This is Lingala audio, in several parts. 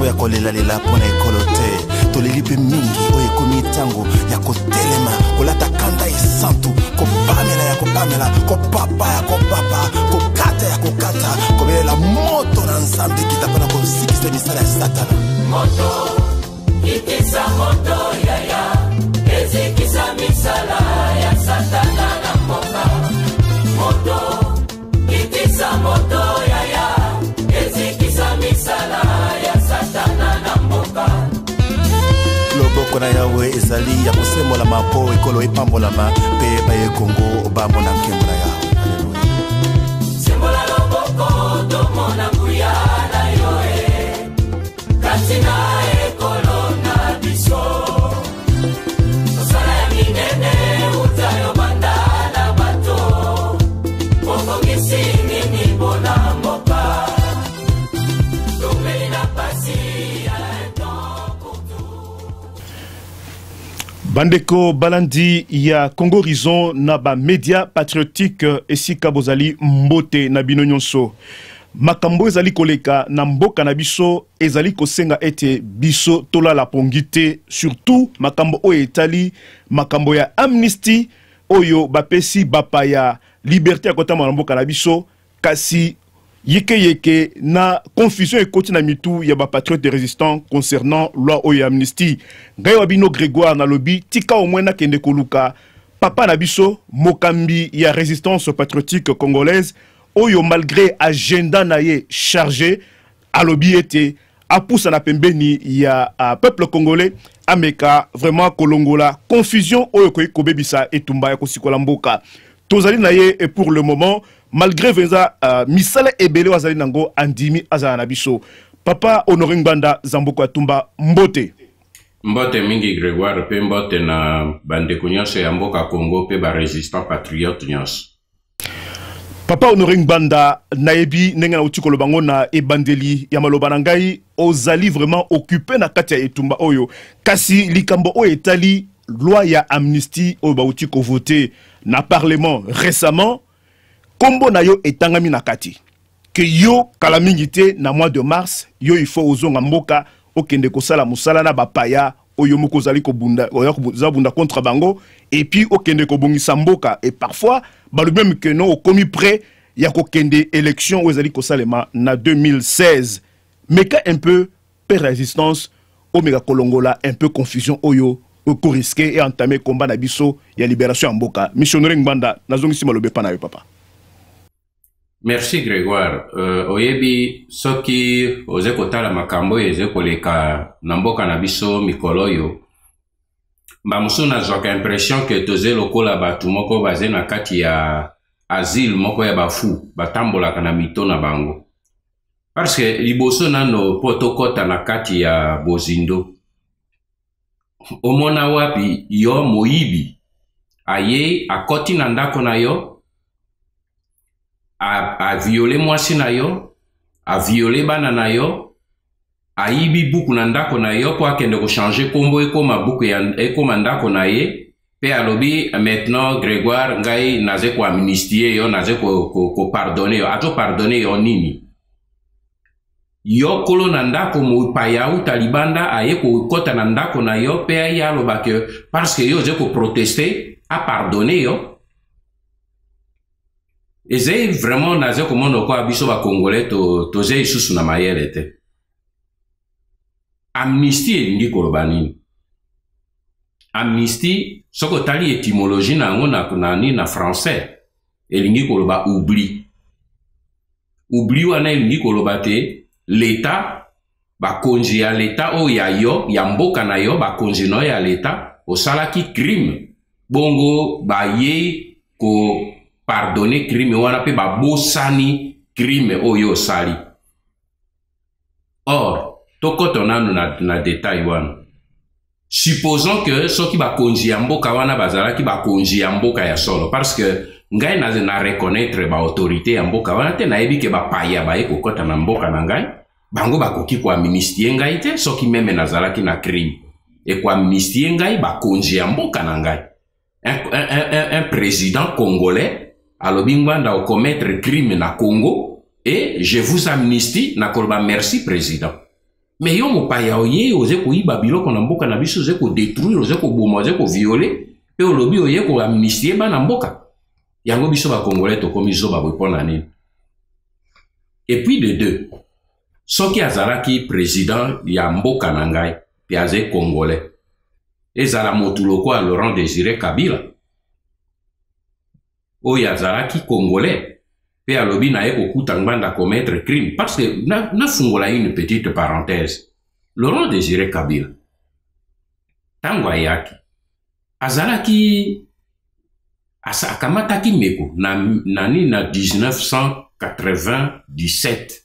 tango ya kolela pona ekolo te toleli pe mingi oyo ekomi tango ya kotelema kolata kanda esantu kopamela ya kopamela kopapa ya kopapa kokata ya kokata kobelela moto na nzambe kita mpona kosikisa misala ya satana moto itisa moto yaya ezikisa misala ya satana na mboka moto itisa moto yaya ezikisa misala ya satana na mboka loboko na yawe ezali ya kosembola mapo ekolo epambolama mpe baye kongo bamona nkembo na yawe aleluya sembola loboko tomona nguya na yoe kasi na ekolo na biso osala ya minene utayo banda na bato mokongisi nini mpona mboka tomeli na pasi ya etan kutu Bandeko balandi ya Congo Horizon na ba média patriotique esika bozali mbote na bino nyonso. Makambo ezali koleka na mboka na biso ezali kosenga ete biso tola la pongite surtout makambo oyo etali makambo ya amnistie oyo bapesi bapaya liberté ya kotama na mboka na biso kasi yeke na confusion ekoti na mitu ya ba patriote résistant concernant loi oyo amnistie ngai wabino Grégoire na lobi tika au moins na kende koluka papa na biso mokambi ya résistance patriotique congolaise oyo malgré agenda na ye chargé alobi ete apousa na pembeni ya peuple congolais ameka vraiment kolongola confusion oyo kobebisa etumba ya kosikola mboka tozali na ye et pour le moment malgré venza misala ebele wazali nango andimi azala na biso papa Honoré Ngbanda Zamboko Atumba mbote mbote mingi Grégoire pe mbote na bandeko nyonso ya mboka Congo pe ba résistant patriote nyonso papa Honoré Ngbanda nayebi ndenge na utikolo bango na ebandeli ya maloba na ngai ozali vraiment occupé na kati ya etumba oyo kasi likambo oyo etali loi ya amnistie oyo bauti ko voter na parlement récemment kombo na yo etangami na kati que yo kala mingi te na mois de mars yo il faut ozonga mboka okende kosala musala na bapaya oyo moko zali ko bunda zabunda contre bango et puis okende ko bongisa mboka et parfois balu même que non okomi prêt ya ko kende élection ozali ko salema na 2016 mais ka un peu per résistance omega kolongola un peu confusion oyo ko risquer et entamer combat na biso ya libération en mboka missionnaire Ngbanda nazongisi malobe pa na yo papa. Merci Grégoire. Oyebi soki oze kotala makambo eze koleka na mboka na biso mikolo yo. Ba musu na zoka impression que toze lokola batu moko baze na kati ya asile moko ya bafu batambola kana mito na bango. Parce que liboso nano potokota na kati ya bozindo. Omona wapi yo moyibi aye akoti na ndako na yo a violé mwasi na yo, a violé bana na yo, a ibi buku na ndako na yo po akende ko changer kombo ekoma buku ya ekoma ndako na ye pe alobi maintenant Grégoire ngai naze ko amnistier yo naze ko pardonner yo ato pardonner yo nini yo kolo na ndako mo paya u talibanda aye ko kota na ndako na yo pe ya aloba que parce que yo je ko protester a pardonner yo. Eze vraiment naze komono kwa biso ba Congolais toze isusu na mayele te. Amnistie elingi koloba nini? Amnistie soko tali étymologie na ngo na français elingi koloba oubli. Oubli wana elingi koloba te l'état ba konji ya l'état o ya yo ya mboka na yo ba konji no ya l'état osalaki crime bongo ba ye ko pardonner crime wana pe ba bosani crime oyo sali. Or, tokoto nanu na détail wana. Supposons que soki ba konji ya mboka wana bazalaki ba konji ya mboka ya solo parce que ngai na reconnaître ba autorité ya mboka wana te na yebi ke ba paya ba eko kota na mboka na ngai bango ba koki ko amnistie ngai te soki meme nazalaki na crime et ko amnistie ngai ba konji ya mboka na ngai. Un président congolais alobi Ngbanda o commettre crime na Congo et je vous amnistie na kolba merci président. Mais yo mopaya oye oze koyiba biloko na mboka na biso oze kodétruire oze koboma oze kovioler pe olobi oye koamnistie bana mboka yango biso bakongolais tokomi zoba boye mpo na nini. Et puis de deux, soki azalaki président ya mboka na ngai pe aze congolais ezala motu lokola Laurent Désiré Kabila oyo azalaki congolais pe alobi na ye kokuta ngbanda commettre crime. Parce que na fungola une petite parenthèse, Laurent Désiré Kabila tango ayaki azalaki akamataki meko na 1997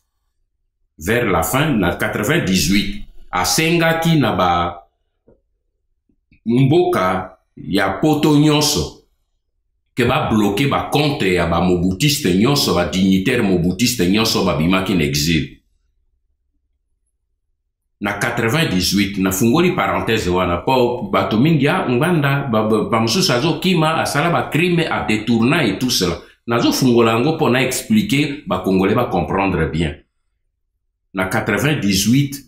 vers la fin na 98 asengaki na ba mboka ya poto nyonso ke ba bloqué ba compte ya ba mobutiste nyonso ba dignitaire mobutiste nyonso ba bimaki na exil. Na 98 na fungoli parenthèse wana po bato mingi ya nganda ba mususu azo kima asala ba crime a détourna et tout cela nazo fungola yango po na expliquer ba congolais ba comprendre bien. Na 98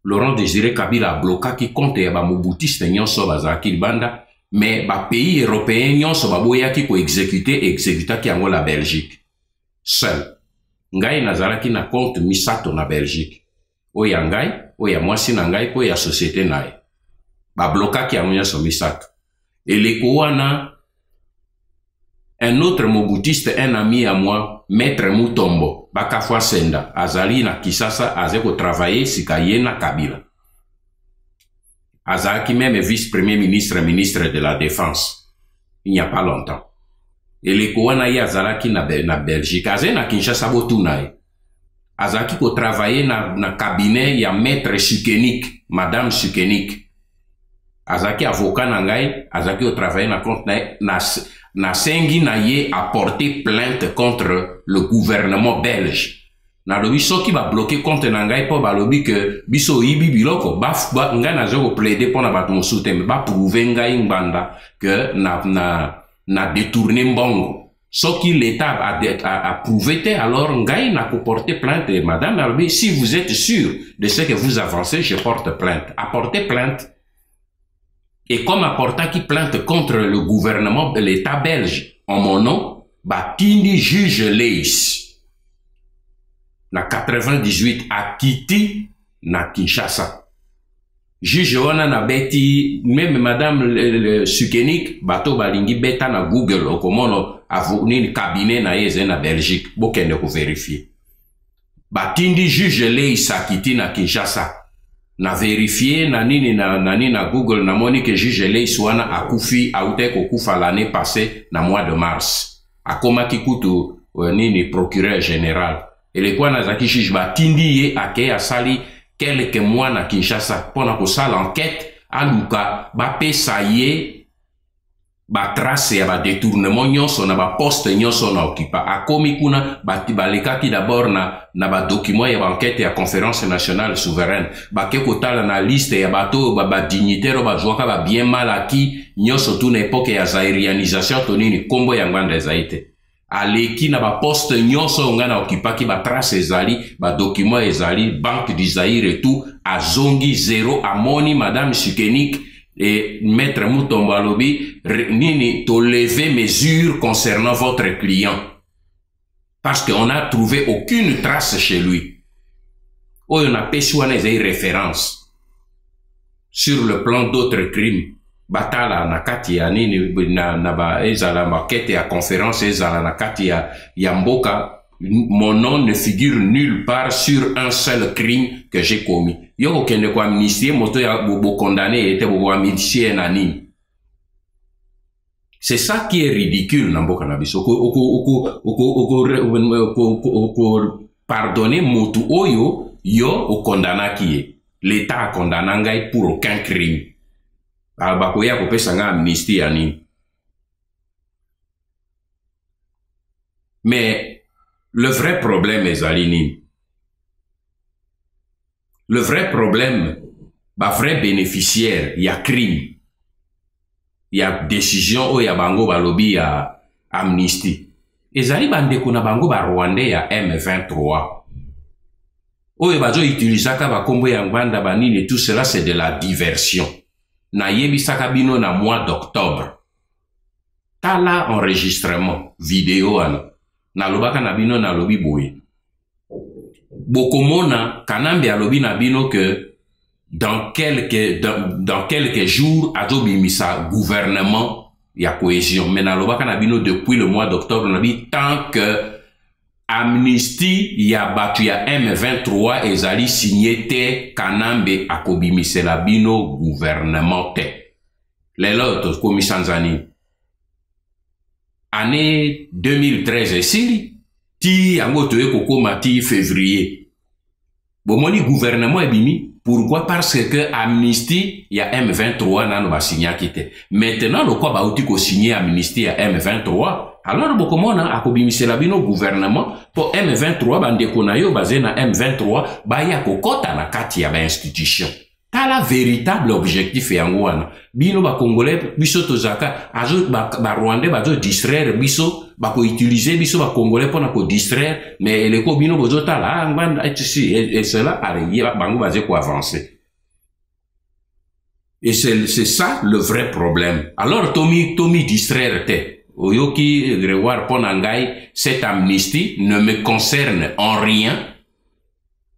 Laurent Désiré Kabila blokaki compte ya ba mobutiste nyonso bazalaki libanda. Mais ba pays européen nyonso baboyaki ko exécutaki yango la Belgique seul. Ngai nazalaki na compte misato na Belgique oya ngai oya mwasi na ngai ko ya société naye ba blokaki yango nyonso misato. Eleko wana un autre mobutiste, un ami à moi, Maître Mutombo Bakafwa Senda azali na Kisasa azeko travailler sikaye na Kabila azaki même vice-premier ministre, ministre de la Défense, il n'y a pas longtemps. Et les Kouana y azalaki na Belgique, azé na Kinshasa botunaye. Azaki ko travailler na cabinet ya maître Sukenik, madame Sukenik. Azaki avocat na ngai, azaki ko travailler na compte na sengi na ye a porté plainte contre le gouvernement belge. Na lobi soki ba bloqué compte na ngai po ba lobi que biso yibi biloko ba ngai na zo plaider pour na ba mosuté mais ba prouver ngai ngbanda que na détourné mbongo. Soki l'état a prouvé alors ngai na ko porter plainte. Madame na lobi si vous êtes sûr de ce que vous avancez je porte plainte. Apporter plainte. Et comme apportaki plainte contre le gouvernement de l'état belge en mon nom ba tindi juge Leis na 98 a Kiti na Kinshasa. Juge wana na beti même madame Sukenik bato balingi beta na Google okomono avuni cabinet na yeze na Belgique bokende ko vérifier. Batindi juge Leis a Kiti na Kinshasa na vérifier na nini na Google na moni que juge Leis wana akufi aute ko kufa l'année passée na mois de mars. Akoma kikutu nini procureur général. Et les quoi nazaki juge batindi ye ake asali quelques mois na Kinshasa pona ko sala enquête aluka ba pesa ye ba trace ya ba détournement nyonso na ba poste nyonso na okipa akomi kuna balekaki d'abord na ba document ya ba enquête ya conférence nationale souveraine ba ke kotala na liste ya bato ba dignitaire ba joaka ba bien mal acquis nyonso tu na époque ya zairianisation tonini kombo ya ngwanda zaite aleki na ba poste nyonso ngana okipaki ba trace ezali ba document ezali banque du Zaïre et tout azongi zéro amoni madame Sukenik et maître Mutombo alobi nini to lever mesure concernant votre client parce qu'on n'a trouvé aucune trace chez lui. On a péchuané des références sur le plan d'autres crimes. Batala na kati ya nini na ba ezala maquette ya conférence ezala na kati ya mboka. Mon nom ne figure nulle part sur un seul crime que j'ai commis. Yo kende ko amnistie moto ya bobo condamné était bobo amnistie na nini. C'est ça qui est ridicule na mboka na biso. Pardonner motu oyo yo o condamnaki. L'état a condamné ngai pour aucun crime. Bakoya ko pesa nga amnistie ya nini. Mais le vrai problème est Zalini. Le vrai problème, bah vrai bénéficiaire, il y a crime. Il y a décision, il y a bango balobi, il y a amnistie. Et Zali bande kuna bango ba Rwandais, il y a M23. oyo bazo utilisaka ba kombo ya ngwanda banini, tout cela c'est de la diversion. Na yebisaka bino na mois d'octobre. Tala enregistrement vidéo ana. Na lobaka na bino na lobi boye. Bokomona Kanambe alobi na bino que dans quelques jours azo bimisa gouvernement ya cohésion. Mais na lobaka na bino depuis le mois d'octobre na bi tant que amnistie ya batu ya M23 ezali signé te Kanambe akobimisela bino gouvernement te. Lelo to komisanzani. Année 2013 esili ti yango toye kokoma ti février. Bomoni gouvernement ebimi. Pourquoi? Parce que amnistie ya M23 nano ba signé kite. Maintenant le quoi ba outi ko signé amnistie ya M23. Alors bokomona akobimisela bino gouvernement pour M23 bandeko na yo basé na M23 ba ya kokota na kati ya ba institution. Tala véritable objectif yango wana. Bino ba congolais biso tozaka azo ba rwandais bazo distraire biso ba ko utiliser biso ba congolais pour na ko distraire mais les ko bino bozo tala ngwanda et cela arrive bango basé ko avancer. Et c'est ça le vrai problème. Alors Tommy distraire te. Oyoki Grégoire Ponangai, cette amnistie ne me concerne en rien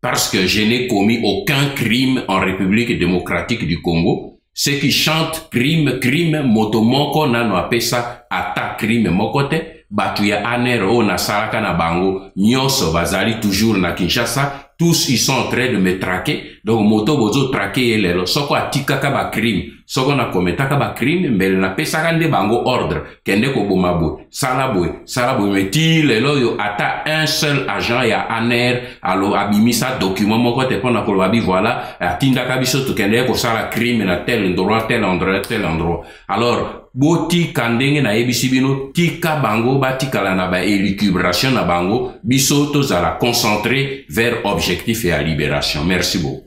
parce que je n'ai commis aucun crime en République démocratique du Congo. Ceux qui chantent crime, motomoko nano apesa ata crime mokote, batuya aner o na saraka na bango, nyonso bazali toujours na Kinshasa, tous ils sont en train de me traquer, donc moto bozo traquer elelo, soko atikaka ba crime, soko na kometaka ba crime, mbele na pesaka nde bango ordre, kende ko bomabo, salaboy, meti lelo yo ata un seul agent ya aner, alo abimisa document moko te pona ko babi voilà, atindaka biso to kende ko sala crime na tel endroit, tel endroit. Alors, boti kandenge na ebisi bino tika bango batikala na ba élucubration na bango biso tozala concentré vers objectif et à libération. Merci beaucoup.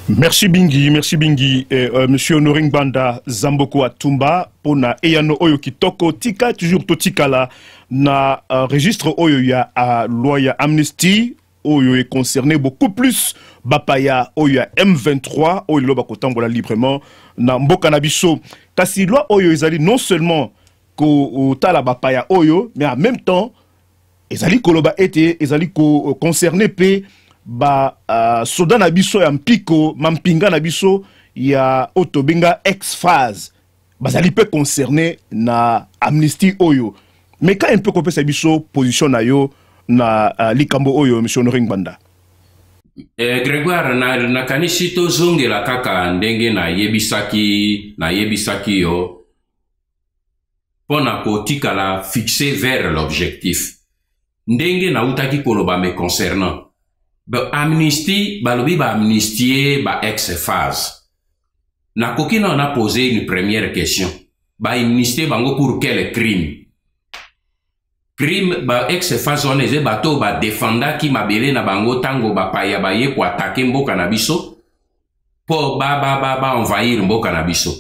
Merci Bingi, monsieur Honoré Ngbanda Zamboko Atumba pona eyano oyo kitoko tika toujours totikala na registre oyo ya loi ya amnistie oyo est concerné beaucoup plus bapaya oyo ya M23 oyo lo bakotambola librement na mboka na biso kasi loi oyo ezali non seulement ko tala bapaya oyo mais en même temps ezali koloba ete ezali ko concerné pe ba soda na biso ya mpiko mampinga na biso ya otobenga ex-phase bazali pe concerné na amnistie oyo mais quand un peu kopesa biso position na yo na likambo oyo monsieur Honoré Ngbanda. Grégoire na kanisi to zongela kaka ndenge na yebisaki yo pona kotika la fixer vers l'objectif ndenge na utaki koloba me concernant ba amnistie balobi ba amnistier ba ex-phase na kokina on a posé une première question ba amnistier bango pour quel crime ba ex-phase on eze bato ba défenda ki mabele na bango tango ba paya ba ye ko attaquer mboka na biso po ba envahir mboka na biso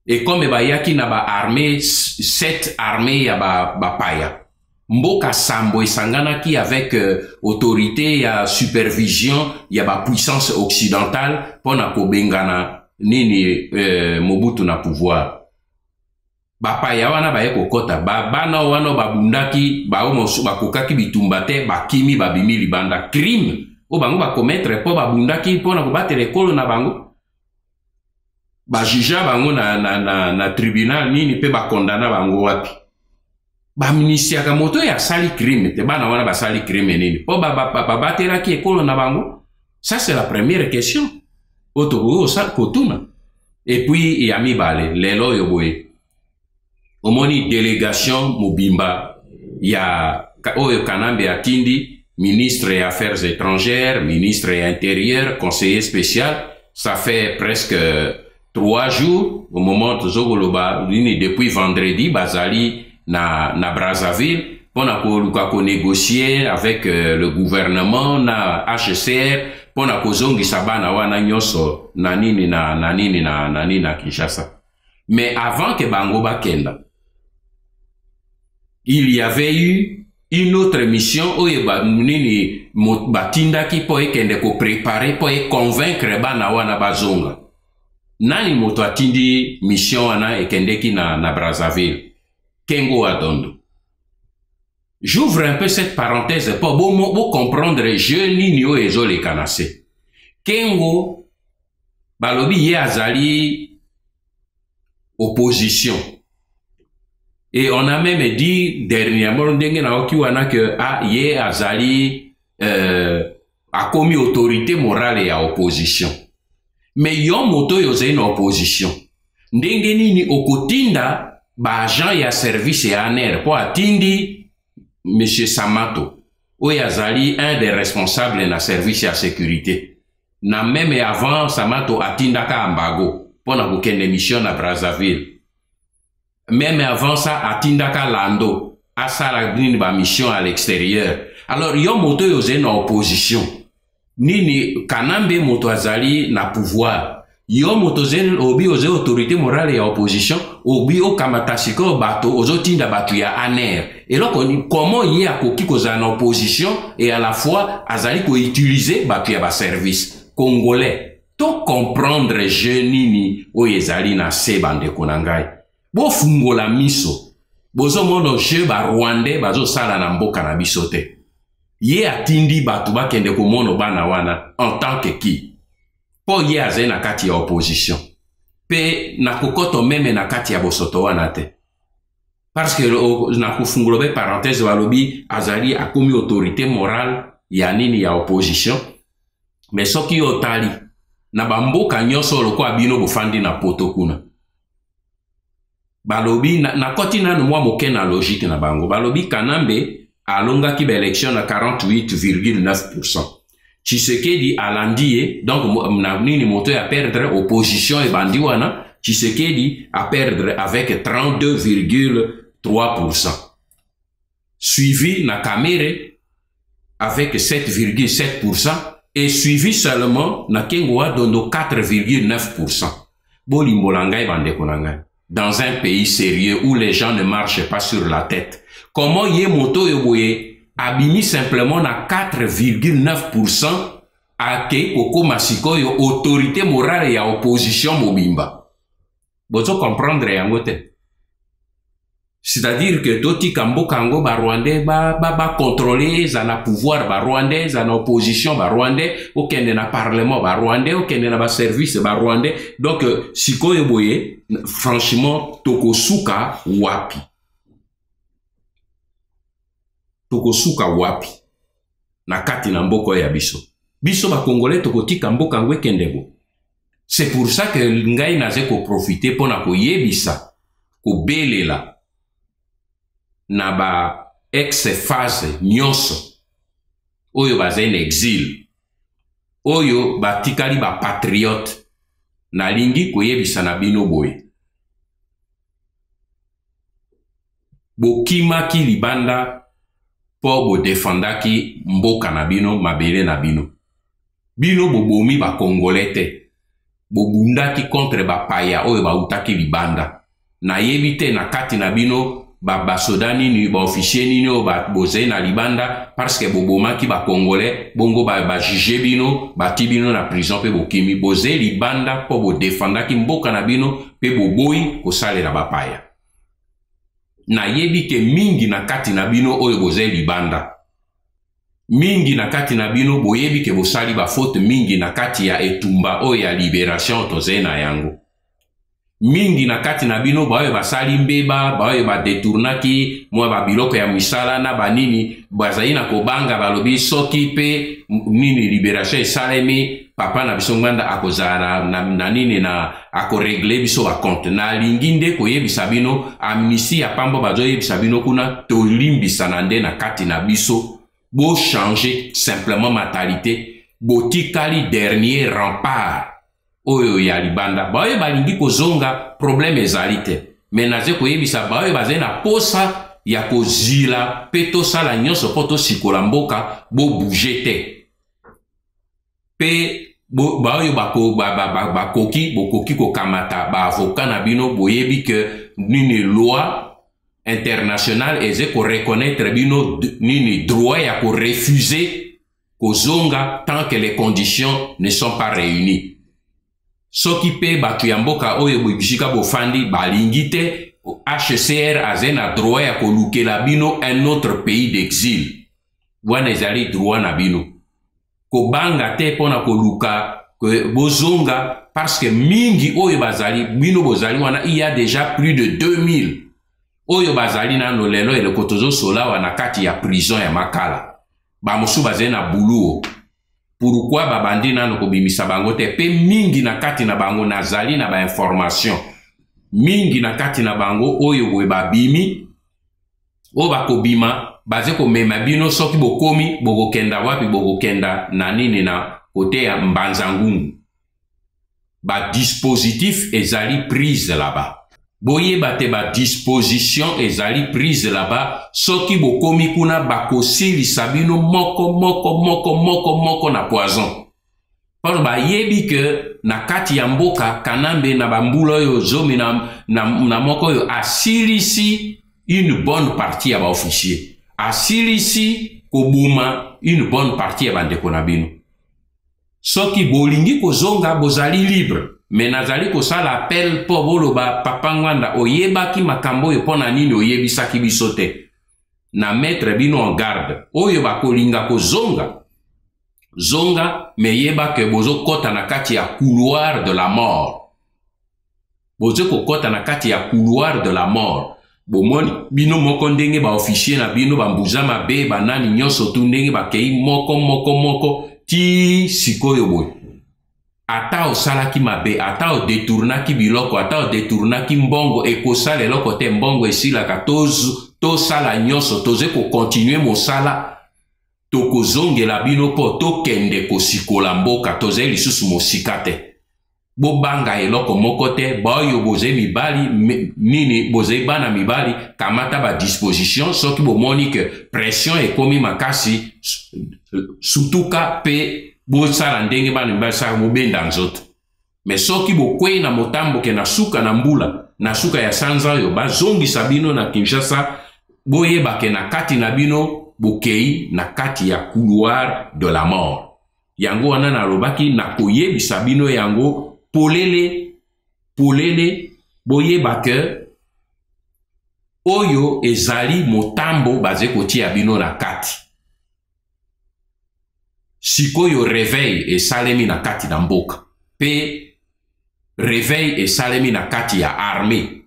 et comme ba yaki na ba armée 7 armées ya ba paya mboka sambo esangana ki avec autorité ya supervision ya ba puissance occidentale pona ko bengana nini Mobutu na pouvoir. Bapaya wana baye kokota bana wana babundaki bakokaki bitumba te bakimi babimi libanda crime o bango bakometre po babundaki pona kobatela ekolo na bango bajuja bango na tribunal nini pe bakondana bango wapi baminisiaka moto ya sali crime te bana wana basali crime nini po babatelaki ekolo na bango. Ça c'est la première question otoko sa kotuna et puis ya mibale lelo yo boye omoni délégation mobimba ya oyo Kanambe atindi ministre des Affaires étrangères, ministre de l'Intérieur, conseiller spécial. Ça fait presque 3 jours au moment où Zogoloba depuis vendredi bazali na Brazzaville pour na négocier avec le gouvernement na HCR pour na kozongi sabana wana nyoso na nini na Kinshasa. Mais avant que bango bakenda il y avait eu une autre mission oyo nini batindaki po ekende ko préparer po convaincre bana wana bazonga. Nani moto atindi mission wana ekendeki na Brazzaville? Kengo Adondo. J'ouvre un peu cette parenthèse pour comprendre je nini oyo ezoleka se. Kengo balobi ye azali opposition. Et on a même dit dernièrement ndenge na okiwana que ye azali a commis autorité morale ya opposition. Mais yo moto yo zena opposition. Ndenge nini okotinda ba agent ya service ya ANR po atindi Monsieur Samato oyo azali un des responsables na service ya sécurité. Na même avant Samato atindaka Ambago pona kokende mission na Brazzaville. Même avant ça, atindaka Lando, asala nini ba mission à l'extérieur. Alors, yo moto yo ze na opposition. Nini kanambe moto azali na pouvoir. Yo moto ze obi oze autorité morale ya opposition, obi o kamatasiko bato ozo tinda bato ya ANR. Et là, comment y a koki koza na opposition et à la fois azali ko utiliser bato ya ba service congolais. To comprendre je nini o ezali na se bande konangai. Bo fungola miso bozo mono je ba Rwandais bazo sala na mboka na biso te. Ye atindi batu bakende ko mono bana wana en tant que qui po ye aze na kati ya opposition pe na kokoto meme na kati ya bosoto wana te parce que na kufungola be parenthèse balobi azali akomi autorité morale ya nini ya opposition. Mais soki otali na bamboka nyonso loko abino bofandi na poto kuna balobi na koti nanu mwa moke na logique na bango balobi Kanambe alonga ki ba élection na 48,9%. Tshisekedi alandi donc na nini moto ya perdre opposition e bandi wana Tshisekedi a perdre avec 32,3%. Suivi na Kamere avec 7,7% et suivi seulement na Kengo Adondo 4,9%. Bolimbolanga e bande konanga. Dans un pays sérieux où les gens ne marchent pas sur la tête. Comment yé moto yoboye abimi simplement na 4,9% à ke koko masiko yo autorité morale ya opposition mobimba. Bozo comprendre yango te. C'est-à-dire que toti kambo kango ba Rwandais ba contrôler zana pouvoir ba Rwandais zana opposition ba Rwandais okende na parlement ba Rwandais okende na ba service ba Rwandais. Donc sikoyo boye franchement tokosuka wapi. Tokosuka wapi na kati na mboko ya biso. Biso ba Congolais tokotika mboka ngwe kendebo. C'est pour ça que ngai naze ko profiter pona ko yebisa ko belela na ba ex-phase nyonso oyo baza en exil oyo batikali ba patriote na lingi koyebisa na bino boye bokimaki libanda po bo defendaki mboka na bino mabele na bino bino bobomi ba Congolais te bobundaki contre ba paya oyo bautaki libanda na yebite na kati na bino ba soda nini ba officier nini o ba boze na libanda parce que bobomaki ba Congolais bongo ba juge bino ba tibino na prison pe bokimi boze libanda po bo defendaki mboka na bino pe boboyi ko salela ba paya na yebi ke mingi na kati na bino oyo boze libanda mingi na kati na bino boyebi ke bosali ba faute mingi na kati ya etumba oyo ya libération toze na yango mingi na kati na bino baoyo basali mbeba baoyo badetournaki mwa babiloko ya misala na banini bazali na kobanga balobi soki pe nini libération esalemi papa na biso nganda akozala na nini na akoregle biso bacompte na lingi nde koyebisa bino amnistie ya pambo bazoyebisa bino kuna tolimbisa na nde na kati na biso bo changer simplement mentalité botikali dernier rempart oyo ya libanda baoyo balingi kozonga problème ezali te mais naze koyebisa baoyo bazali na posa ya kozila pe tosala nyonso po tosikola mboka bo bouge te pe baoyo bokoki kokamata baavoka na bino boyebi ke nini loi international eze ko reconnaître bino nini droit ya ko refuser ko zonga tant que les conditions ne sont pas réunies. Soki pe batu ya mboka oyo bishika bofandi balingi te, HCR azena droit ya ko lukela bino un autre pays d'exil. Wana ezali droit na bino. Ko banga te pona ko luka bozonga parce que mingi oyo bazali bino bozali wana il y a déjà plus de 2000 oyo bazali na lolelo ele kotozo sola wana kati ya prison ya Makala ba musu bazena buluo. Pourquoi babandi na ko bimisa bango te pe mingi na kati na bango nazali na ba information mingi na kati na bango oyo we babimi o bakobima baze ko mema bino soki bokomi bokokenda wapi bokokenda na nini na côté ya Mbanzangungu. Ba dispositif ezali prise là-bas. Boye bate ba disposition ezali prise là-bas. Soki bokomi kuna bakosili sabino moko na poison. Parce ba yebi que na kati ya mboka kanambe na bambula yo zomi na moko yo asilisi une bonne partie ya ba officier. Asilisi kobuma une bonne partie ya bandeko na bino. Soki bolingi kozonga bozali libre, mais nazali kosala appel po boloba papa ngwanda oyebaki makambo yo pona nini oyebisaki biso te. Na mettre bino en garde. Oyo bakolinga kozonga. Zonga me yeba ke bozo kota na kati ya couloir de la mort. Bozo ko kota na kati ya couloir de la mort. Bomoni bino moko ndenge ba officier na bino bambuza mabe banani nyonso tu ndenge bakei moko ti sikoyo boy. Ata osalaki mabe, ata o detournaki biloko, ata o detournaki mbongo ekosala eloko te mbongo esilaka to sala nyonso toze ko continuer mosala to kozongela bino po to kende kosikola mboka toze lisusu mosika te. Bobanga eloko moko te boyo boze mibali nini boze bana mibali kamata ba disposition soki bomoni que pression ekomi makasi sutuka pe bosala ndenge bana mibali sa mobenda nzoto. Mais soki bokwei na motambo ke na suka na mbula na suka ya sanza yo bazongisa bino na Kinshasa boyeba ke na kati na bino bokei na kati ya couloir de la mort. Yango wana na lobaki na koyebisa bino yango polele boyeba ke oyo ezali motambo baze kotia bino na kati. Sikoyo réveil esalemi na kati na mboka. Pe réveil esalemi na kati ya armée.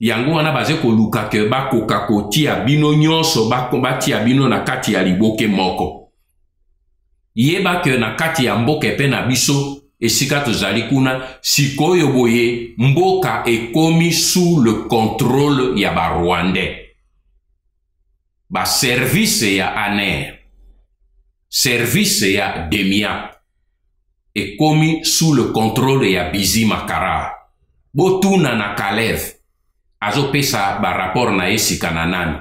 Yango wana baze koluka ke bakoka kotia bino nyonso batia bino na kati ya liboke moko. Yeba ke na kati ya mboka epe na biso esika tozali kuna sikoyo boye mboka ekomi sous le contrôle ya ba Rwandais. Ba service ya ANER, service ya DEMIA ekomi sous le contrôle ya Bizima Kara. Botuna na Kalev azopesa ba rapport na esika na nani.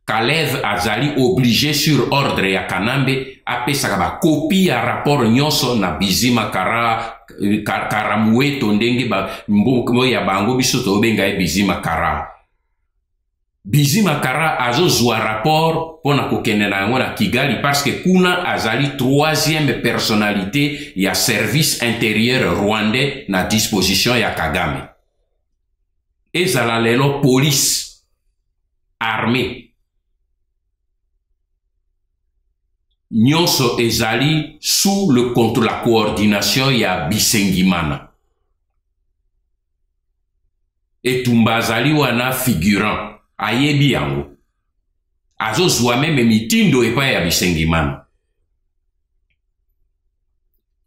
Kalev azali obligé sur ordre ya Kanambe apesaka ba copie ya rapport nyonso na Bizima Kara Karamueto ndenge ba mbo ya bango biso tobenga e Bizima Kara. Bizima Kara azozwa rapport pona kokende na yango na Kigali parce que kuna azali troisième personnalité ya service intérieur rwandais na disposition ya Kagame. Ezala lelo police armée nyonso ezali sous le contrôle la coordination ya Bisengimana. Etumba azali wana figurant ayebi yango. Azozwa meme mitindo epa ya Bisengimana.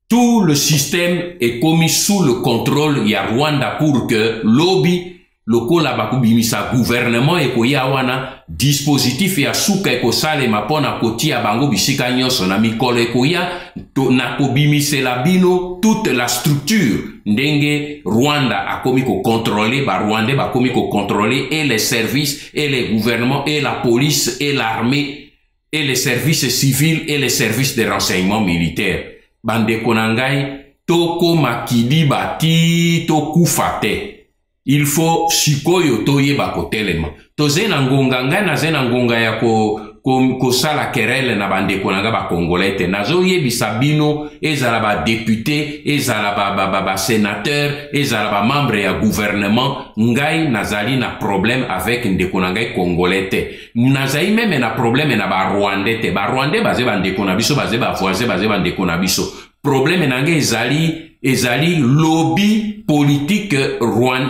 Tout le système est commis sous le contrôle ya Rwanda pour que lobby lokola bakubimisa gouvernement ekoya wana dispositif ya suka ekosale mapona kotia bango bisika nyonso na mikolo ekoya na kobimisela bino toute la structure ndenge Rwanda akomi ko contrôler ba Rwandais bakomi ko contrôler et les services et les gouvernements et la police et l'armée et les services civils et les services de renseignement militaire. Bande konangai toko makidi bati to kufate. il faut sikoyo toyeba kotelema toze na ngonga ngai naze na ngonga ya kosala kerele na bandeko na nga bakongolais te nazoyebisa bino ezala badepute ezala basénateur ezala bamembre ya gouvernement ngai nazali na problème avec ndeko na ngai congolais te nazali meme na problème na barwandais te barwandais baze bandeko na biso baze bavoisin baze bandeko na biso problème na ngai ezali lobby politique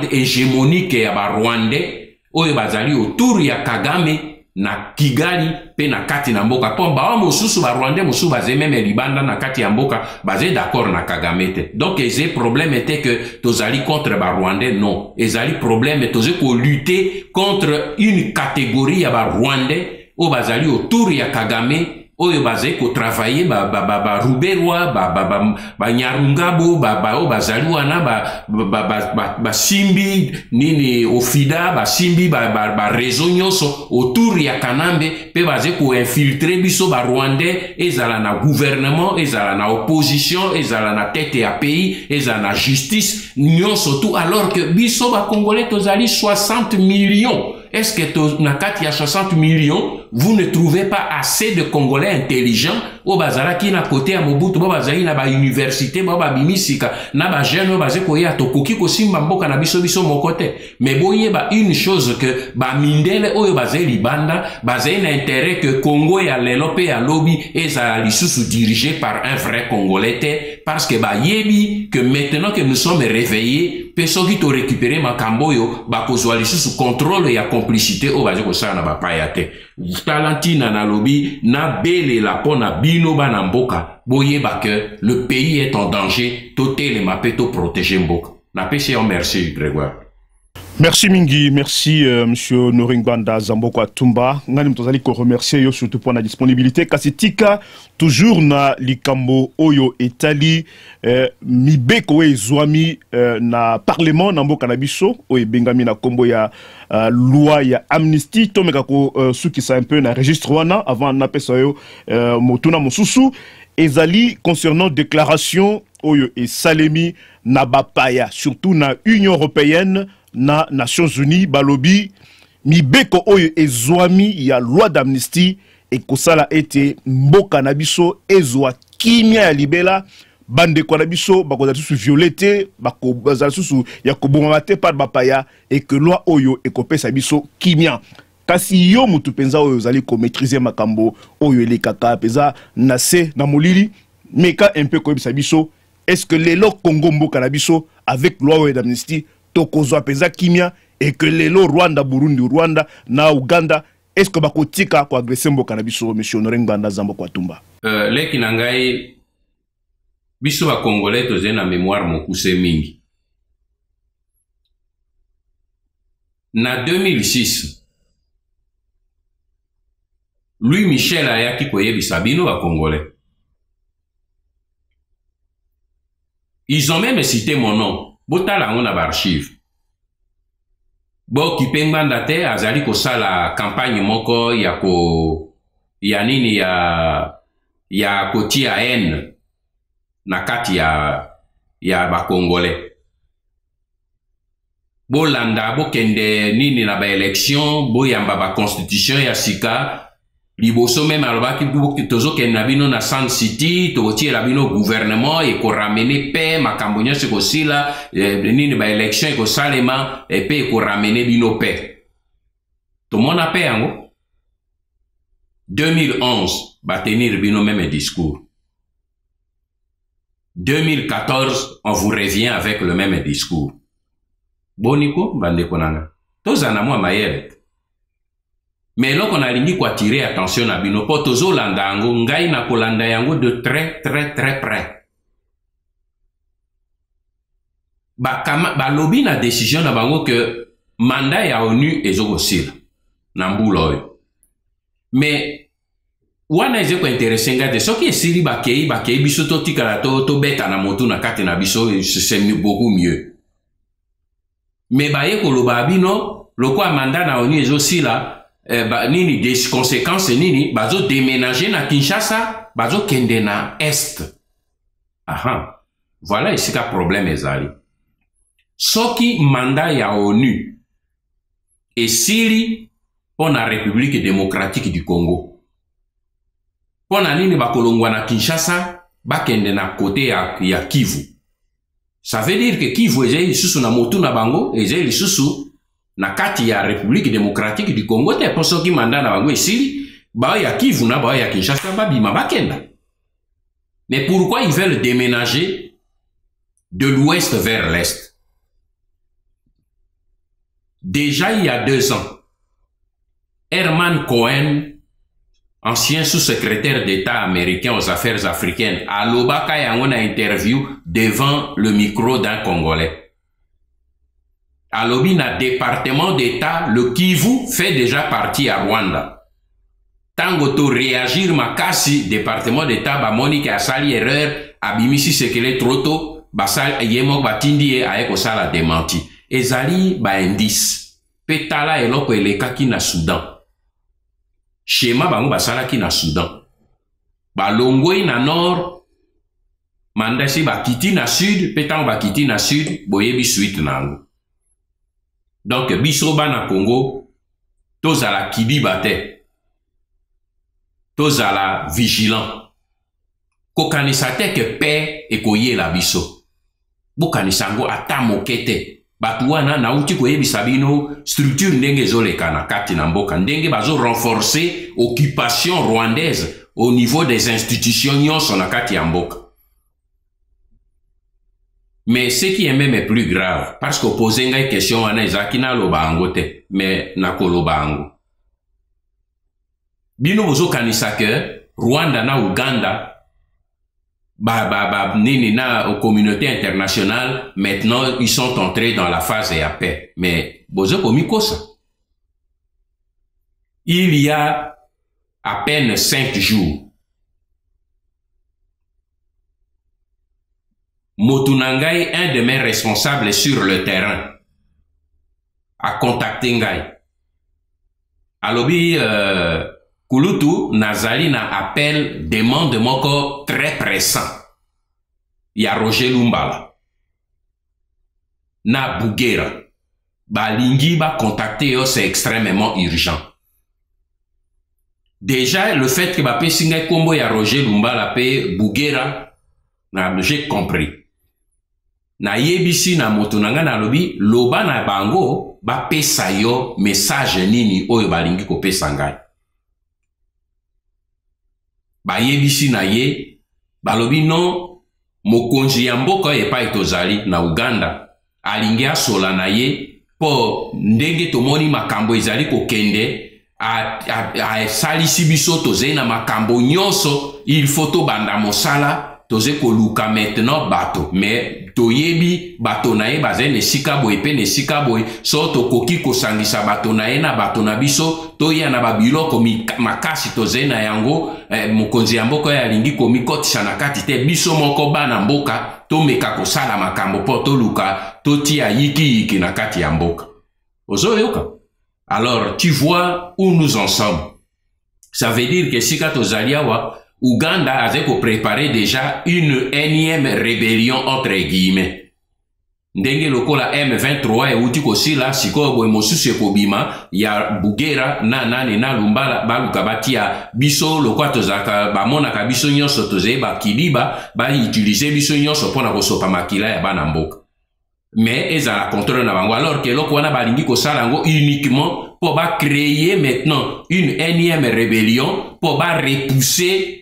hégémonique ya barwandais oyo bazali autour ya Kagame na Kigali pe na kati na mboka po bawa mosusu barwandais mosusu baze meme libanda na kati ya mboka baze d'accord na Kagame te donc eze problème était que tozali contre barwandais non ezali problème toze ko lutter contre une catégorie ya barwandais o bazali autour ya Kagame oyo baze ko travailler ruberwa nyarungabo o bazali wana simbi nini ofida simbi réseau nyonso autour ya Kanambe pe baze ko infiltrer biso rwandais ezala na gouvernement ezala na opposition ezala na tête ya pays ezala na justice nyonso tout alors que biso congolais tozali 60 millions. Est-ce que na kati ya 60 millions, vous ne trouvez pas assez de Congolais intelligents au bazala qui na côté à Mobutu, ba bazali na ba université, ba bimisika, na ba jeune ba zeko ya tokoki ko simba mboka na biso mon côté. Mais boye ba une chose que ba mindele oyo bazeli banda, bazali na intérêt que Congo ya lelo pe ya lobby et ça lisusu dirigé par un vrai Congolais te, parce que ba yebi que maintenant que nous sommes réveillés, personne qui to récupérer makamboyo ba kozwa lisusu contrôle ya complicité au baje ko sana ba payate talentina na lobby na bele la pona bino bana mboka boyeba que le pays est en danger totel mapé to protéger mboka na pesi merci Grégoire. Merci Mingi, merci Monsieur Noringbanda Zamboko Atumba. Ngani mtozali ko remercier yo surtout pour la disponibilité. Kasitika toujours na likambo oyo etali mibeko we zwami na parlement na mboka na biso oyo bengami na kombo ya loi ya amnistie to meka ko suki sa un peu na registre wana avant na pesa yo motuna mosusu ezali concernant déclaration oyo et salemi na bapaya surtout na Union européenne na Nations Unies balobi mibeko oyo ezwami ya loi d'amnistie et kosala ete mboka na biso ezwa kimia ya libela bande ko na biso bakozala susu violete bakozala susu ya koboma te par bapaya et que loi oyo ekopesa biso kimia kasi yo mutu penza oyo zali ko maîtriser makambo oyo elekaka peza na se na molili meka un peu ko biso est-ce que les Congo mboka na biso avec loi d'amnistie tokozwa peza kimia et que lelo Rwanda Burundi Rwanda na Uganda est-ce que bakotika ko agresser mboka na biso monsieur Noringbanda Zamboko Atumba leki na ngai biso ba congolais toze na mémoire mokuse mingi na 2006 Louis Michel ayaki koyebisa bino ba congolais ils ont même cité mon nom botala ngona ba archive bo kipenganda te azali ko sala campagne moko ya ko ya nini ya kotia haine na kati ya ba congolais bo landa bo kende nini na ba élection bo yamba ba constitution ya sika liboso même alobaki tozo kende bino na San City totie la bino gouvernement et ko ramener paix makambo nyonso ko sila nini ba élection ko salema et pe ko ramener bino paix to mona paix yango 2011 ba tenir bino même discours 2014 on vous revient avec le même discours boniko bande konanga tozana mwa mayele. Mais là qu'on a lingi kwa tirer attention à bino po tozo landa yango ngai na kolanda yango de très près. Ba lobby na décision na bango que mandat ya ONU ezoko sila na mbula oyo. Mais wana ezeko intéressant ngate soki esili bakei biso to tikala to beta na motu na kate na biso c'est beaucoup mieux. Mais ba ye koloba bino lokwa mandat na ONU ezosila nini des conséquences nini bazo déménager na Kinshasa bazo kende na est. Aha, voilà ici ka problème ezali soki mandat ya ONU esili pour la République démocratique du Congo. Pour na nini bakolongwa na Kinshasa, bakende na côté ya Kivu. Ça veut dire que Kivu ezali lisusu na motu na bango, ezali lisusu na kati ya République démocratique du Congo te pour soki mandat na bango esili, ba ya Kivu na ba ya Kinshasa babima bakenda. Mais pourquoi ils veulent déménager de l'ouest vers l'est? Déjà il y a 2 ans, Herman Cohen, ancien sous-secrétaire d'État américain aux affaires africaines, a l'obaka et en interview devant le micro d'un Congolais. À l'obina département d'État, le Kivu fait déjà partie à Rwanda. Tango to réagir makasi département d'État ba Monique a sali erreur abimisi sekele troto basal yemok batindi e aeko sala démenti. Ezali ba indice. Petala eloko elekaki na Soudan. Schéma bango basala ki na Soudan. Ba longoi na nord, mandasi ba kiti na sud, petango ba kiti na sud, boyebi suite nango. Donc biso ba na Congo, tozala kidiba te. Tozala vigilant. Kokanisa te ke paix ekoye la biso. Bokanisa ngo ata mokete. Batu wana na uti koyebisa bino structure ndenge zoleka na kati na mboka ndenge bazo renforcer occupation rwandaise au niveau des institutions nyonso na kati ya mboka. Mais ce qui est même plus grave, parce que poser une question wana ezaki na loba ango te, mais na koloba ango. Bino bozo kanisa ke Rwanda na Uganda nini na communauté internationale, maintenant ils sont entrés dans la phase de la paix. Mais bozo komiko ça. Il y a à peine 5 jours, Motunangai, un de mes responsables sur le terrain, a contacté Ngai. Alobi Kulutu nazali na appel demande moko très pressant. Ya Roger Lumbala. Na Bugera. Balingi ba contacter yo, c'est extrêmement urgent. Déjà, le fait que ba pesinga kombo ya Roger Lumbala pe Bugera, j'ai compris. Na yebisi na motunanga na lobi, loba na bango, ba pesa yo message nini oyo balingi ko pesa ngai. Ba yebisi na ye, balobi non, mokonzi ya mboka epa etozali na Uganda, alingi asola na ye, po ndenge tomoni makambo ezali kokende, a salisi biso toze na makambo nyonso, il faut to banda mosala, toze koluka maintenant bato, mais toyebi bato na ye bazen esika boye pe nesika boye, so tokoki kosangisa bato na ye na bato na biso, toya na babiloko makasi toze na yango, mokonzi ya mboka ya lingi komikotisa na kati te, biso moko bana mboka, tomeka kosala makambo po toluka, totia yiki na kati ya mboka. Ozo yoka. Alors, tu vois où nous en sommes. Ça veut dire que si katozaliawa, Uganda avait préparé déjà une énième rébellion entre guillemets. Ndenge lokola M23 e uti kosila siko boy mosusu ekobima ya Bugera na nani na Lumbala baluka batia biso lokwa tozaka bamona ka biso nyonso toze ba kidiba ba utiliser biso nyonso pona kosopa makila ya bana mboka. Mais ezala contrôle na bango alors que lokwa na balingi kosala ngo uniquement pour ba créer maintenant une énième rébellion pour ba repousser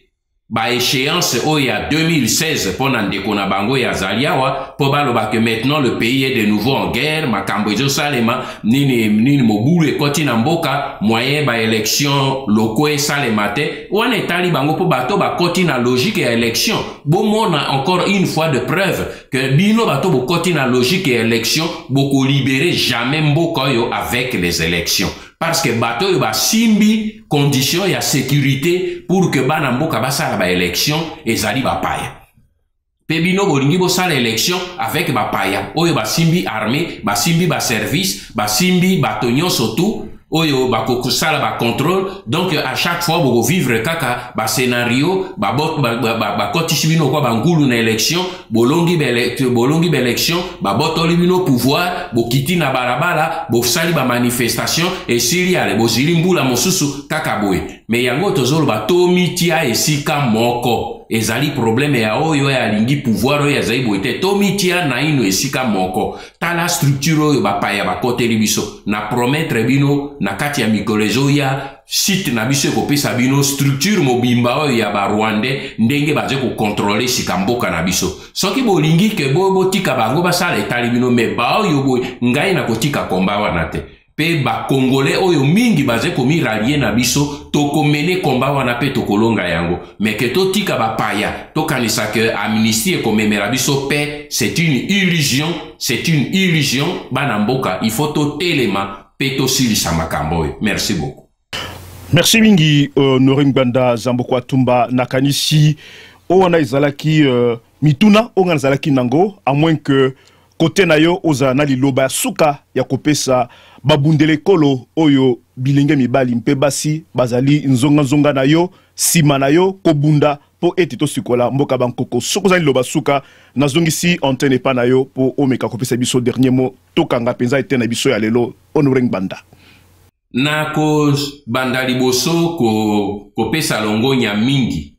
ba échéance au y a 2016 pour ndeko na bango ya zaliawa pour baloba que maintenant le pays est de nouveau en guerre makambo ezo salema nini mobulu ekoti na mboka moyen ba élection loko e salema te wana etali bango po bato ba koti na logique ya élection bomona encore une fois de preuve que bino bato bo koti na logique ya élection boko libérer jamais mboka yo avec les élections. Parce que bato yo ba simbi condition ya sécurité pour que bana mboka basala ba élection ezali ba paya. Pe bino bolingi bo sala élection avec ba paya. Oyo ba simbi armée, ba simbi ba service, ba simbi bato nyonso tout oyo bako sala ba contrôle donc à chaque fois boko vivre kaka ba scénario ba kotisi bino kwa bangulu na élection bolongi ba élection ba botoli bino pouvoir bokiti na balabala bosali ba manifestation et siriale bozili mbula mosusu kaka boye mais yango tozolo ba tomitia esika moko ezali problème ya oyo ya lingi pouvoir oyo ezali boite tomitia na ino esika moko tala structure oyo bapaya bakoteli biso na promettre bino na kati ya mikolezo ya site na biso ekopesa bino structure mobimba oyo ya barwandais ndenge baze kokontrole sika mboka na biso soki bolingi ke botika bango basala etali bino me baoyo boye ngai na kotika komba wana te pe ba congolais oyo mingi baze komi rallier na biso tokomene komba wana pe tokolonga yango mais que totika bapaya tokanisa ke amnistie ekomemela biso pe c'est une illusion bana mboka il faut totelema pe tosilisa makambo oyo merci beaucoup. Merci mingi Noringbanda Zamboko Atumba nakanisi owana ezalaki mituna onga ezalaki nango à moins que côté na yo oza na liloba suka ya kopesa babundele kolo oyo bilenge mibali mpe basi bazali nzonga na yo sima na yo kobunda po eti to sikola mboka bankoko soko za liloba suka nazongisi antenne pa na yo po omeka kopesa biso dernier mot tokanga penza ete na biso ya lelo Noringbanda. Na ko banda liboso kopesa longonya mingi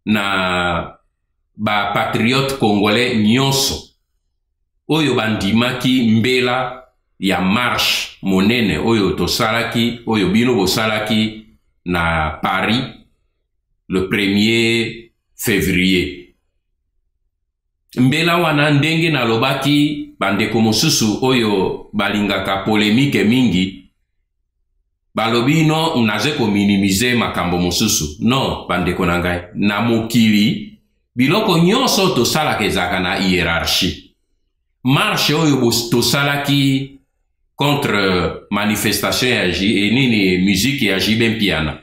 na ba patriote congolais nyonso oyo bandimaki mbela ya marche monene oyo tosalaki oyo bino bosalaki na Paris le 1er février mbela wana ndenge na lobaki bandeko mosusu oyo balingaka polémique mingi balobi no naze ko minimiser makambo mosusu non bandeko na ngai na mokili biloko nyonso tosalaka ezaka na hiérarchie marche oyo tosalaki contre manifestation ya nini musique ya Jiben Piana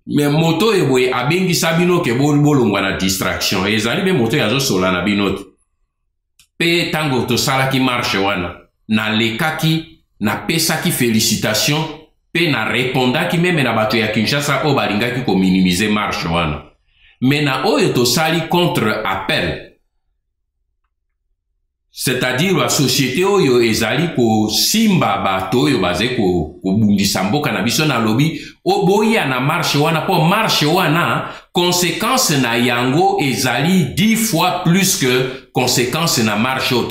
mais moto eboye abengisa bino ke bolongwa na distraction ezali be moto ya zosola na bino pe tango tosalaki marche wana na lekaki na pesaki félicitation pe na répondaki meme na bato ya Kinshasa o balingaki ko minimiser marche wana mais na oyo tosali contre appel c'est-à-dire la société oyo ezali ko simba bato oyo baze ko bundisa mboka na biso na lobi oboya na marche wana po marche wana conséquence na yango ezali 10 fois plus que conséquence na marche oyo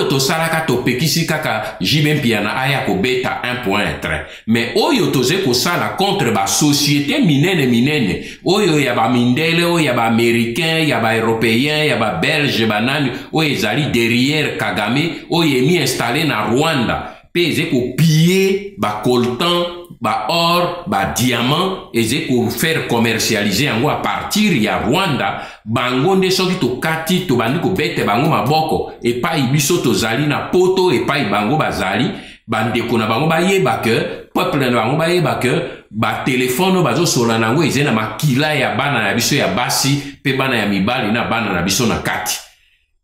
tosalaka topekisi kaka Jiben Piana aya kobeta 1.3 mais oyo toze kosala contre ba société minene oyo ya ba mindele oyo ya ba américain ya ba européen ya ba belge banani oyo ezali derrière Kagame oyo emi installé na Rwanda pe eze ko piller ba coltan ba or ba diamant eze ko faire commercialiser yango à partir ya Rwanda bango nde soki tokati tobandi kobete bango maboko epai biso tozali na poto epai bango bazali bandeko na bango bayeba ke peuple na bango bayeba ke ba téléphone bazosola nango eze na makila ya bana na biso ya basi pe bana ya mibali na bana na biso na kati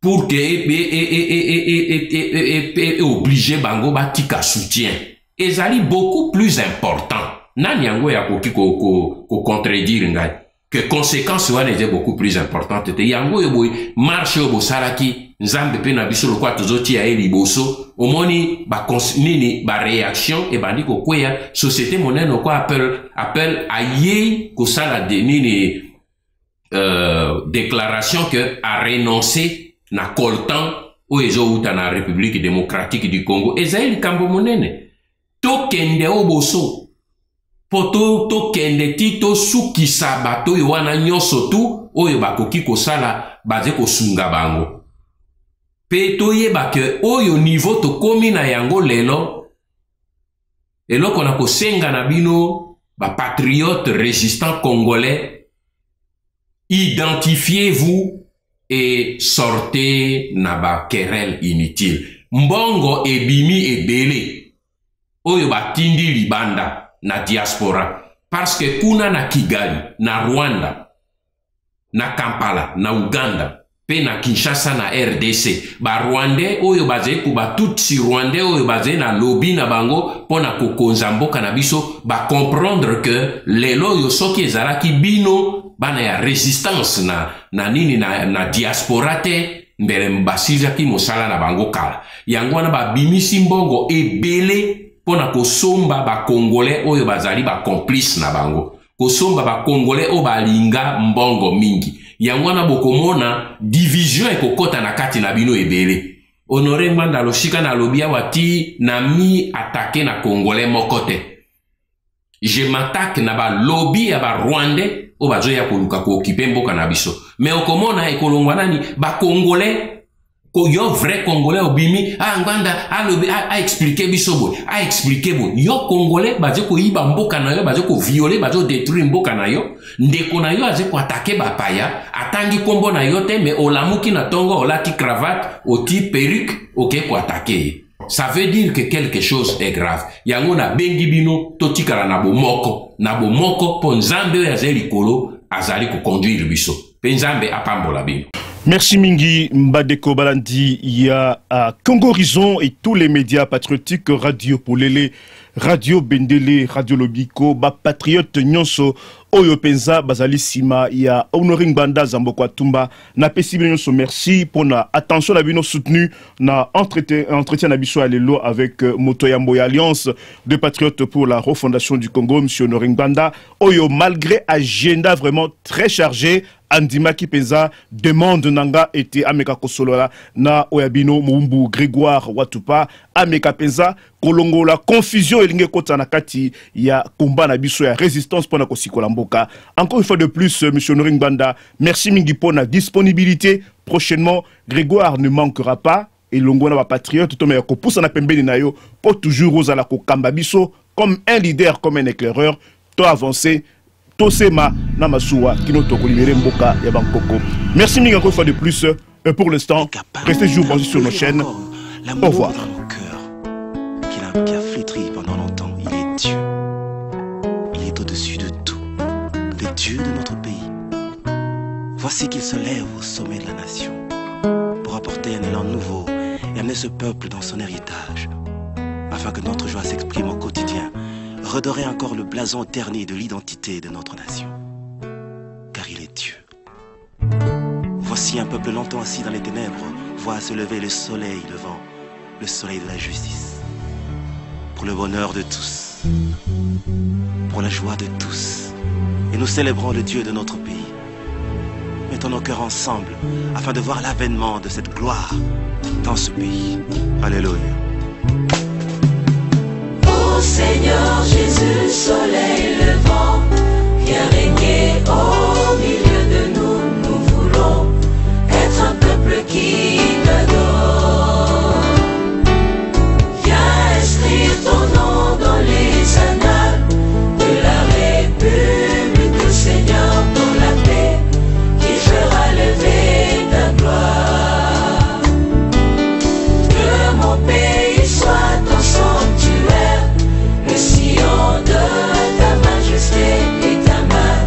pour que obligé bango batika soutien ezali beaucoup plus important nani yango ya koki ko contredire ngai que conséquence wana eze beaucoup plus importante te yango yo boy marche yo bosalaki nzambe pe na biso lokwa tozoti ya liboso omoni ba nini ba réaction e bandi ko kweya société monene ko appel aye ko sala de nini déclaration que a renoncer na coltan o ezo uta na République démocratique du Congo ezali kambo monene tokende oboso poto tokende tito sukisa bato yo wana nyonso tu oyo bakoki kosala baze kosunga bango pe toyeba ke oyo niveau tokomi na yango lelo eloko na kosenga na bino ba patriotes résistants congolais identifiez-vous et sortez na ba querelle inutile mbongo ebimi ebele oyo batindi libanda na diaspora parce que kuna na Kigali na Rwanda na Kampala na Uganda pe na Kinshasa na RDC ba Rwandais oyo bazali ko ba tutsi Rwandais oyo bazali na lobby na bango pona kokonza mboka na biso ba comprendre que lelo yo soki ezalaki bino bana ya resistance na nini na diaspora te mbele mbasizaki mosala na bango kala yango wana ba bimisi mbongo ebele pona kosomba ba Congolais oyo bazali ba complice na bango kosomba ba Congolais oyo balinga mbongo mingi yango wana bokomona division ekokota na kati na bino ebele Honoré Ngwanda loshika na lobia wati na mi attaquer na Congolais mokote je m'attaque na ba lobby ya ba Rwandais o bazo ya koluka ko occuper mboka na biso mais okomona ekolongwa nani ba Congolais ko yo vrai Congolais obimi Ngwanda a expliquer biso bo a expliquer bo yo Congolais bazo ko yiba mboka na yo bazo ko violer bazo détruire mboka na yo ndeko na yo aze ko attaquer ba paya atangi kombo na yo te mais olamuki na tongo olati cravate oti perruque ok ko attaquer. Ça veut dire que quelque chose est grave. Yango na bengi bino totikala na bomoko po nzambe ya zeli kolo azali ko conduire biso. Pe nzambe apambola bino. Merci Mingi Mbadeko Balandi, il y a Congo Horizon et tous les médias patriotiques, Radio Polele, Radio Bendele, Radio Lobiko, Patriote Nyonso, Oyo Penza, Bazali Sima, il y a Honoré Ngbanda Zambokwa Tumba, na Pesibi Nyonso, merci pour la attention la bino soutenu, na entretien Nabiso Alelo avec Motoyamboy Alliance de Patriotes pour la refondation du Congo, M. Honoré Ngbanda, Oyo, malgré agenda vraiment très chargé, Andima Kipenza demande nanga était Ameka Kosolola na Oyabino Mumbu Grégoire Watupa Ameka Penza Kolongo la confusion elinge kota na kati ya combat na biso ya résistance pour na kosikola mboka. Encore une fois de plus monsieur Honoré Ngbanda, merci mingi pour la disponibilité. Prochainement Grégoire ne manquera pas et longona ba patriote to me ko poussa na pembeni na yo pour toujours osala ko kamba biso comme un leader, comme un éclaireur, to avancer. Tosema Namasua qui nous toko libéré Mboka et Bangkoko. Merci mille encore une fois de plus. Pour l'instant, restez toujours branchés sur nos chaînes. Au revoir. Dans mon cœur, qui a flétri pendant longtemps, il est Dieu. Il est au-dessus de tout, le Dieu de notre pays. Voici qu'il se lève au sommet de la nation pour apporter un élan nouveau et amener ce peuple dans son héritage, afin que notre joie s'exprime au quotidien. Redorer encore le blason terni de l'identité de notre nation. Car il est Dieu. Voici un peuple longtemps assis dans les ténèbres, voit se lever le soleil levant, le soleil de la justice. Pour le bonheur de tous, pour la joie de tous. Et nous célébrons le Dieu de notre pays. Mettons nos cœurs ensemble afin de voir l'avènement de cette gloire dans ce pays. Alléluia. Seigneur Jésus, soleil levant, viens régner au milieu de nous. Nous voulons être un peuple qui t'adore. Viens inscrire ton nom dans les annales de la République, Seigneur, pour la paix qui fera lever ta gloire. Que mon pays soit ton sanctuaire, le sillon de ta majesté et ta main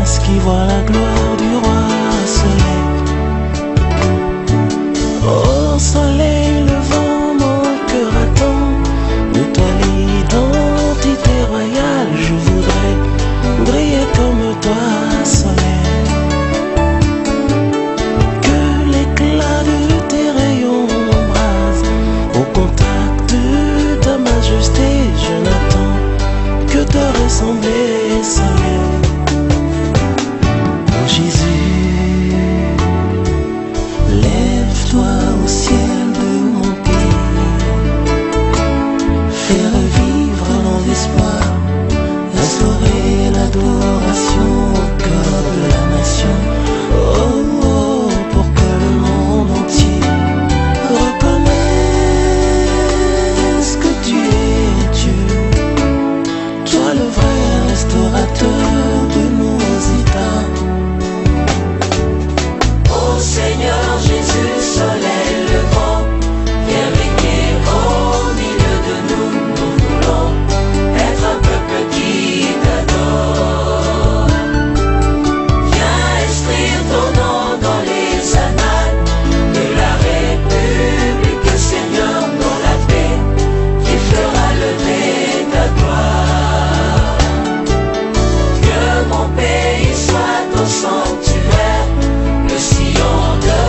prince qui voit la gloire du roi soleil. Oh soleil levant, mon cœur attend de toi l'identité royale. Je voudrais briller comme toi, soleil. Que l'éclat de tes rayons m'embrase. Au contact de ta majesté, je n'attends que te ressembler, soleil. Oh Jésus, lève-toi au ciel de mon pays. Fais revivre l'espoir, restaurer l'adoration au cœur de la nation. Oh, oh, pour que le monde entier reconnaisse que tu es Dieu, toi le vrai restaurateur de nos états. Ô Seigneur Jésus, soleil levant, viens régner au milieu de nous. Nous voulons être un peuple qui t'adore. Viens inscrire ton nom dans les annales de la République, Seigneur, dans la paix qui fera lever ta gloire. Que mon pays soit ton sanctuaire, le sillon de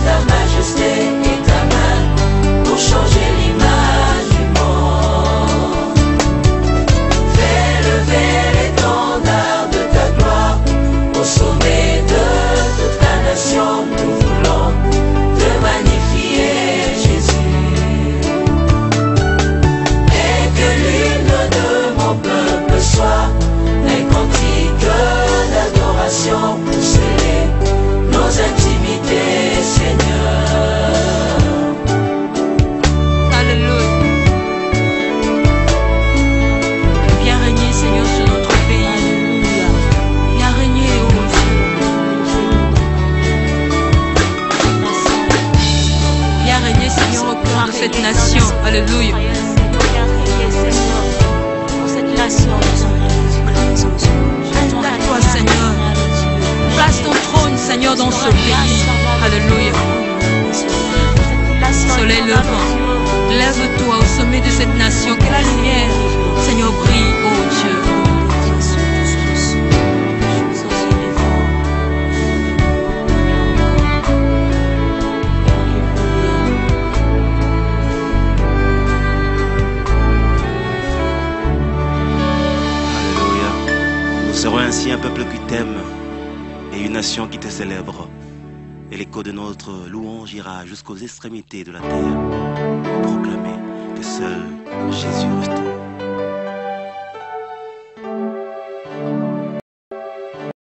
ta majesté et ta main pour changer l'image du monde. Fais lever l'étendard de ta gloire au sommet de toute la nation. Nous voulons te magnifier, Jésus. Et que l'hymne de mon peuple soit un cantique d'adoration pour sceller nos intimités, Seigneur. Alléluia. Viens régner, Seigneur, sur notre pays. Viens régner, oh Dieu. Viens régner, Seigneur, au cœur de cette nation. Alléluia. Installe-toi, Seigneur. Place ton trône, Seigneur, dans ce pays. Alléluia. Soleil levant, lève-toi au sommet de cette nation. Que la lumière, Seigneur, brille, oh Dieu. Alléluia. Nous serons ainsi un peuple qui t'aime et une nation qui te célèbre. Et l'écho de notre louange ira jusqu'aux extrémités de la terre. Proclamer que seul Jésus reste.